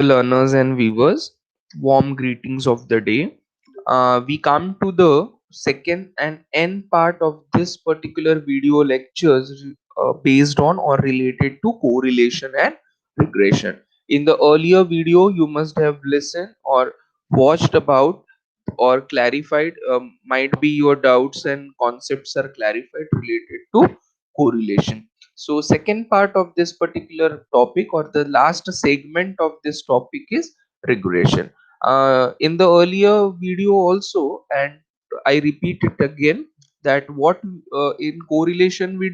Learners and viewers, warm greetings of the day. We come to the second and end part of this particular video lectures based on or related to correlation and regression. In the earlier video, you must have listened or watched about or clarified, might be your doubts and concepts are clarified related to correlation. So second part of this particular topic or the last segment of this topic is regression. In the earlier video also, and I repeat it again, that what in correlation we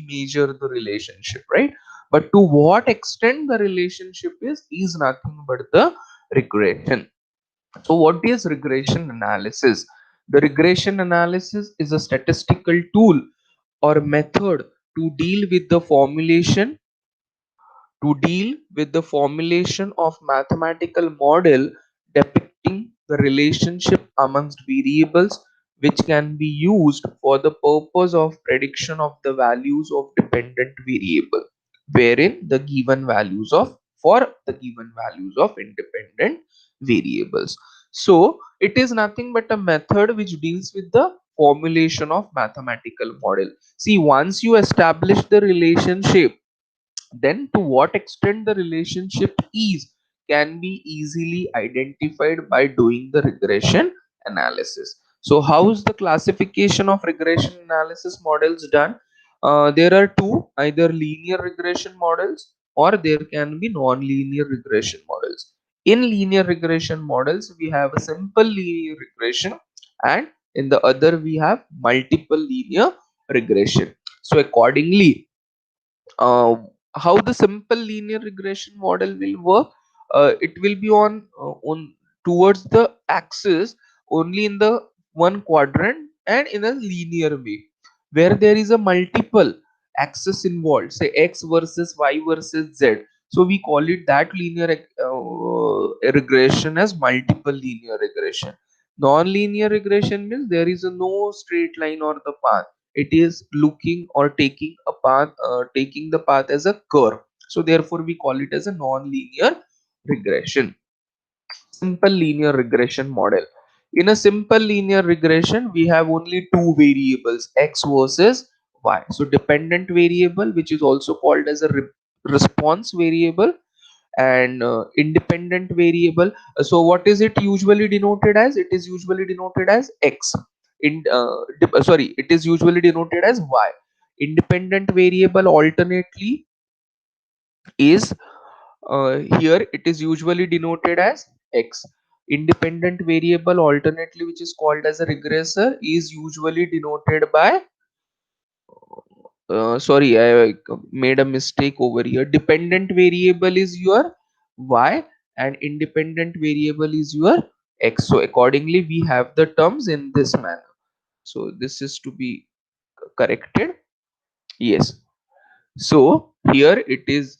measure the relationship, right? But to what extent the relationship is nothing but the regression. So, what is regression analysis? The regression analysis is a statistical tool or method to deal with the formulation of mathematical model depicting the relationship amongst variables which can be used for the purpose of prediction of the values of dependent variable wherein the given values of for the given values of independent variables. So it is nothing but a method which deals with the formulation of mathematical model. See, once you establish the relationship, then to what extent the relationship is can be easily identified by doing the regression analysis. So how is the classification of regression analysis models done? There are two, either linear regression models or there can be non-linear regression models. In linear regression models we have a simple linear regression, and in the other we have multiple linear regression. So accordingly, uh, how the simple linear regression model will work, it will be on towards the axis only in the one quadrant and in a linear way. Where there is a multiple axis involved, say x versus y versus z, so we call it that linear regression as multiple linear regression. Non-linear regression means there is a no straight line or the path, it is looking or taking a path, taking the path as a curve, so therefore we call it as a non-linear regression. Simple linear regression model. In a simple linear regression we have only two variables, x versus y. So dependent variable, which is also called as a response variable, and independent variable. So what is it usually denoted as? It is usually denoted as x. Sorry, it is usually denoted as y. Independent variable alternately is, here it is usually denoted as x. Independent variable alternately, which is called as a regressor, is usually denoted by, sorry, I made a mistake over here. Dependent variable is your y and independent variable is your x. So accordingly we have the terms in this manner. So this is to be corrected. Yes. So here it is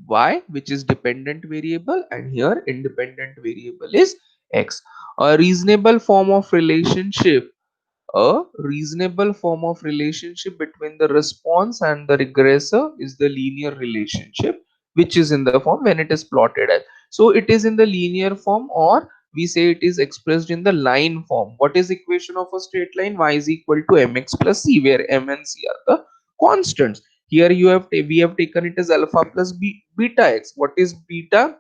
y, which is dependent variable, and here independent variable is x. A reasonable form of relationship, a reasonable form of relationship between the response and the regressor is the linear relationship, which is in the form when it is plotted as. So it is in the linear form, or we say it is expressed in the line form. What is equation of a straight line? Y is equal to mx plus c, where m and c are the constants. Here we have taken it as alpha plus beta x. What is beta?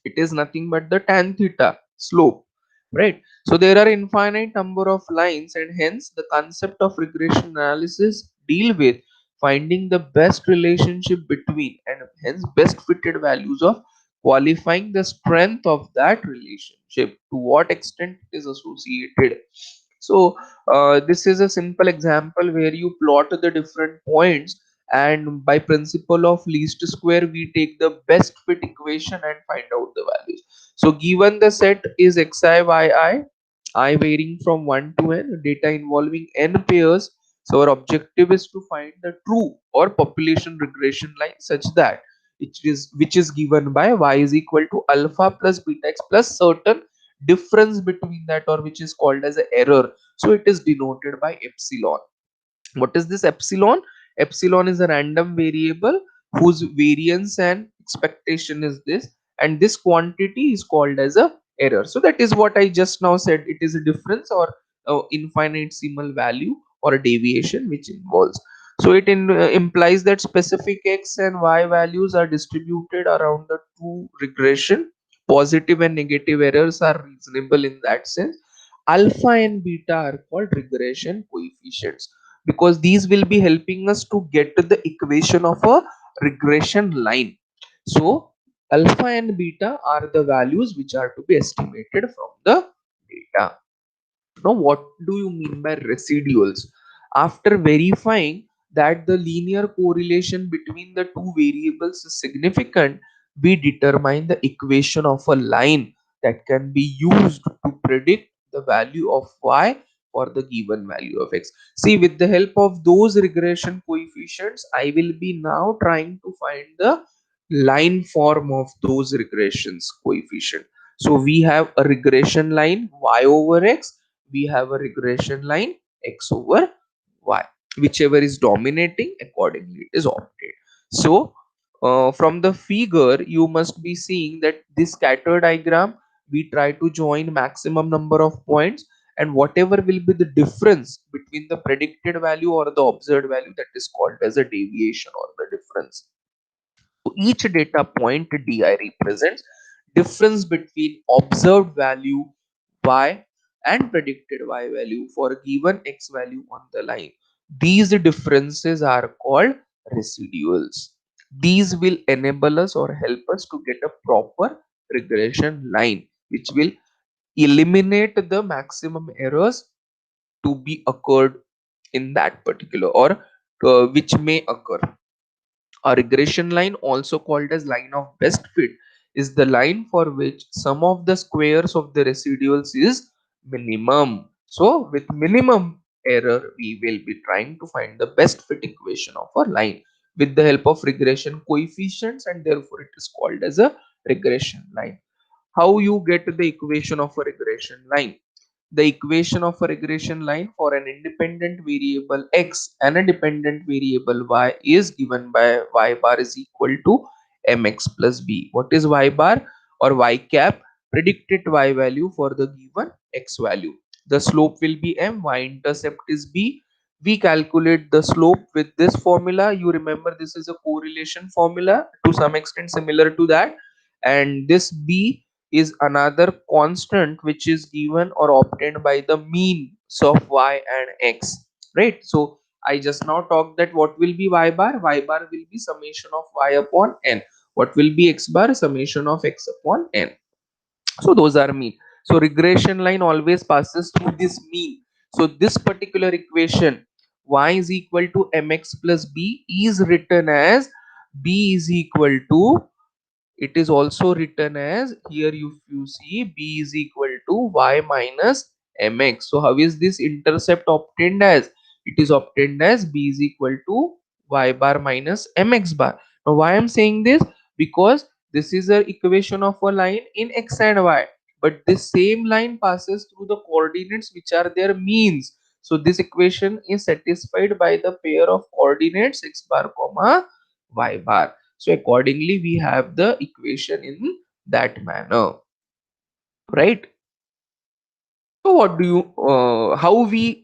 It is nothing but the tan theta slope, right? So there are infinite number of lines, and hence the concept of regression analysis deal with finding the best relationship between and hence best fitted values of qualifying the strength of that relationship, to what extent it is associated. So this is a simple example where you plot the different points, and by principle of least square we take the best fit equation and find out the values. So given the set is xi yi, I varying from 1 to n, data involving n pairs, so our objective is to find the true or population regression line such that which is given by y is equal to alpha plus beta x plus certain difference between that, or which is called as an error, so it is denoted by epsilon. What is this epsilon? Epsilon is a random variable whose variance and expectation is this, and this quantity is called as a error. So that is what I just now said. It is a difference or infinitesimal value or a deviation which involves. So it implies that specific x and y values are distributed around the two regression. Positive and negative errors are reasonable in that sense. Alpha and beta are called regression coefficients because these will be helping us to get to the equation of a regression line. So alpha and beta are the values which are to be estimated from the data. Now, what do you mean by residuals? After verifying that the linear correlation between the two variables is significant, we determine the equation of a line that can be used to predict the value of y for the given value of x. See, with the help of those regression coefficients, I will be now trying to find the line form of those regressions coefficient. So we have a regression line y over x, we have a regression line x over y, whichever is dominating accordingly it is opted. So from the figure you must be seeing that this scatter diagram, we try to join maximum number of points, and whatever will be the difference between the predicted value or the observed value, that is called as a deviation or the difference. So each data point di represents difference between observed value y and predicted y value for a given x value on the line. These differences are called residuals. These will enable us or help us to get a proper regression line which will eliminate the maximum errors to be occurred in that particular or which may occur. A regression line, also called as line of best fit, is the line for which sum of the squares of the residuals is minimum. So with minimum error, we will be trying to find the best fit equation of a line with the help of regression coefficients, and therefore it is called as a regression line. How you get the equation of a regression line? The equation of a regression line for an independent variable x and a dependent variable y is given by y bar is equal to mx plus b. What is y bar or y cap? Predicted y value for the given x value. The slope will be m, y intercept is b. We calculate the slope with this formula. You remember this is a correlation formula to some extent similar to that, and this b is another constant which is given or obtained by the means of y and x, right? So I just now talked that what will be y bar. Y bar will be summation of y upon n. What will be x bar? Summation of x upon n. So those are mean. So regression line always passes through this mean. So this particular equation, y is equal to mx plus b, is written as b is equal to, it is also written as here, if you see, b is equal to y minus mx. So how is this intercept obtained as? It is obtained as b is equal to y bar minus mx bar. Now why I'm saying this? Because this is a equation of a line in x and y, but this same line passes through the coordinates which are their means. So this equation is satisfied by the pair of coordinates x bar comma y bar. So accordingly, we have the equation in that manner, right? So what do you, how we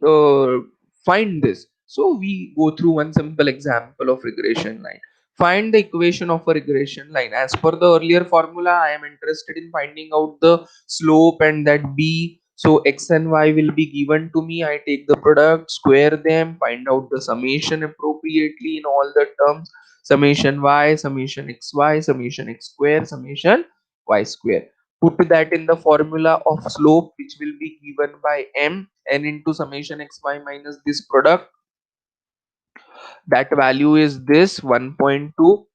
find this? So we go through one simple example of regression line. Find the equation of a regression line. As per the earlier formula, I am interested in finding out the slope and that b. So x and y will be given to me. I take the product, square them, find out the summation appropriately in all the terms. Summation y, summation xy, summation x square, summation y square. Put that in the formula of slope which will be given by m n into summation xy minus this product. That value is this 1.2.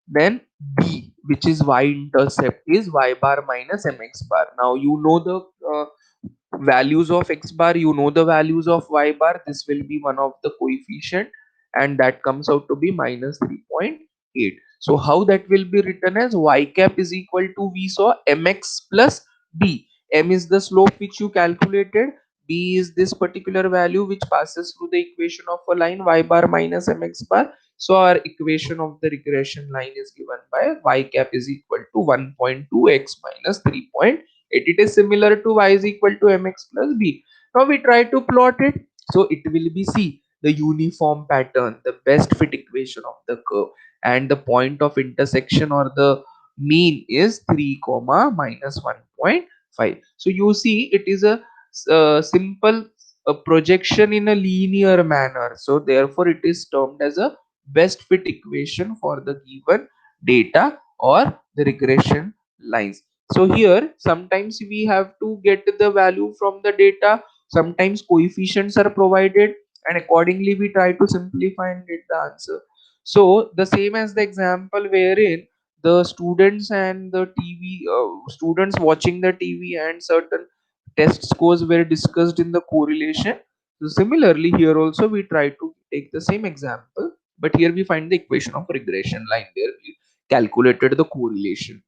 Then b, which is y intercept, is y bar minus mx bar. Now you know the values of x bar, you know the values of y bar. This will be one of the coefficient, and that comes out to be minus 3.8. So how that will be written as y cap is equal to, we saw, mx plus b. M is the slope which you calculated, b is this particular value which passes through the equation of a line y bar minus mx bar. So our equation of the regression line is given by y cap is equal to 1.2x minus 3.8. It is similar to y is equal to mx plus b. Now we try to plot it. So it will be C, the uniform pattern, the best fit equation of the curve, and the point of intersection or the mean is 3 comma minus 1.5. So you see it is a simple projection in a linear manner. So therefore it is termed as a best fit equation for the given data or the regression lines. So here sometimes we have to get the value from the data, sometimes coefficients are provided, and accordingly we try to simplify and get the answer. So the same as the example wherein the students and the TV students watching the TV and certain test scores were discussed in the correlation. So similarly here also we try to take the same example, but here we find the equation of regression line where we calculated the correlation.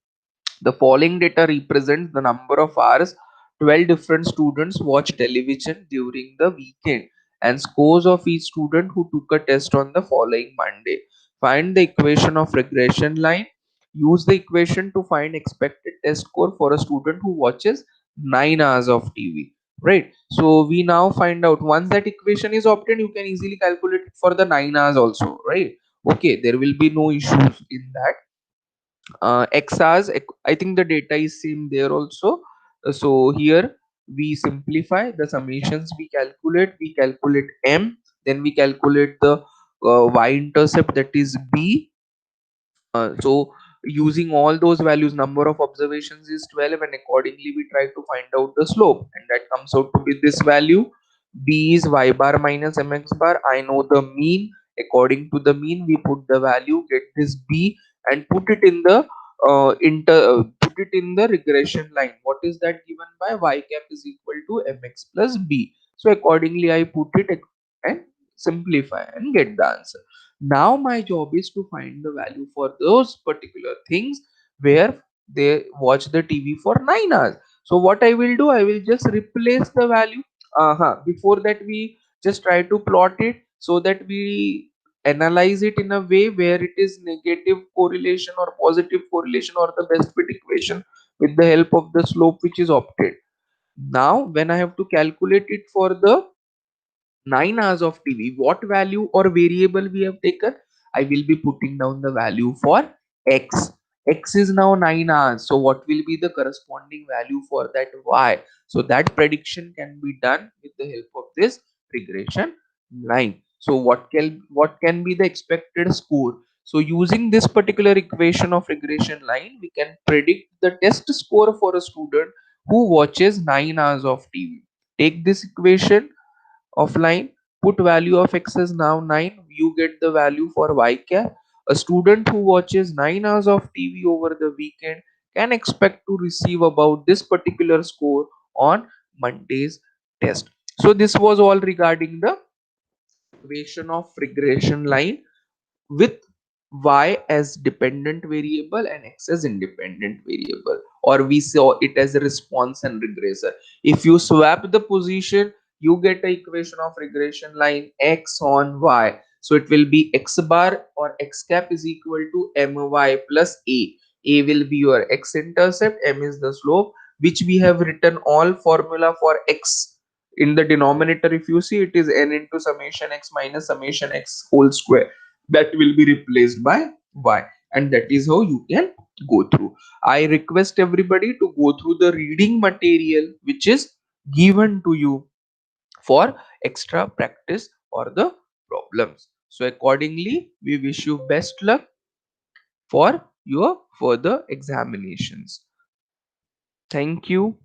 The following data represents the number of hours 12 different students watch television during the weekend and scores of each student who took a test on the following Monday. Find the equation of regression line. Use the equation to find expected test score for a student who watches 9 hours of TV. Right. So we now find out once that equation is obtained, you can easily calculate it for the 9 hours also. Right. Okay. There will be no issues in that. XRs, I think the data is same there also. So here we simplify the summations, we calculate m, then we calculate the y-intercept, that is b. So using all those values, number of observations is 12, and accordingly we try to find out the slope, and that comes out to be this value. B is y bar minus mx bar. I know the mean. According to the mean, we put the value, get this b, and put it in the put it in the regression line. What is that given by? Y cap is equal to mx plus b. So accordingly, I put it and simplify and get the answer. Now my job is to find the value for those particular things where they watch the TV for 9 hours. So what I will do, I will just replace the value. Before that we just try to plot it so that we analyze it in a way where it is negative correlation or positive correlation or the best fit equation with the help of the slope which is opted. Now when I have to calculate it for the 9 hours of TV, what value or variable we have taken? I will be putting down the value for X. X is now 9 hours. So what will be the corresponding value for that Y? So that prediction can be done with the help of this regression line. So what can be the expected score? So using this particular equation of regression line, we can predict the test score for a student who watches 9 hours of TV. Take this equation offline, put value of x as now 9, you get the value for y cap. A student who watches 9 hours of TV over the weekend can expect to receive about this particular score on Monday's test. So this was all regarding the equation of regression line with y as dependent variable and x as independent variable, or we saw it as a response and regressor. If you swap the position, you get a equation of regression line x on y. So it will be x bar or x cap is equal to my plus a will be your x intercept, m is the slope, which we have written all formula for x in the denominator. If you see, it is n into summation x minus summation x whole square, that will be replaced by y, and that is how you can go through. I request everybody to go through the reading material which is given to you for extra practice or the problems. So accordingly we wish you best luck for your further examinations. Thank you.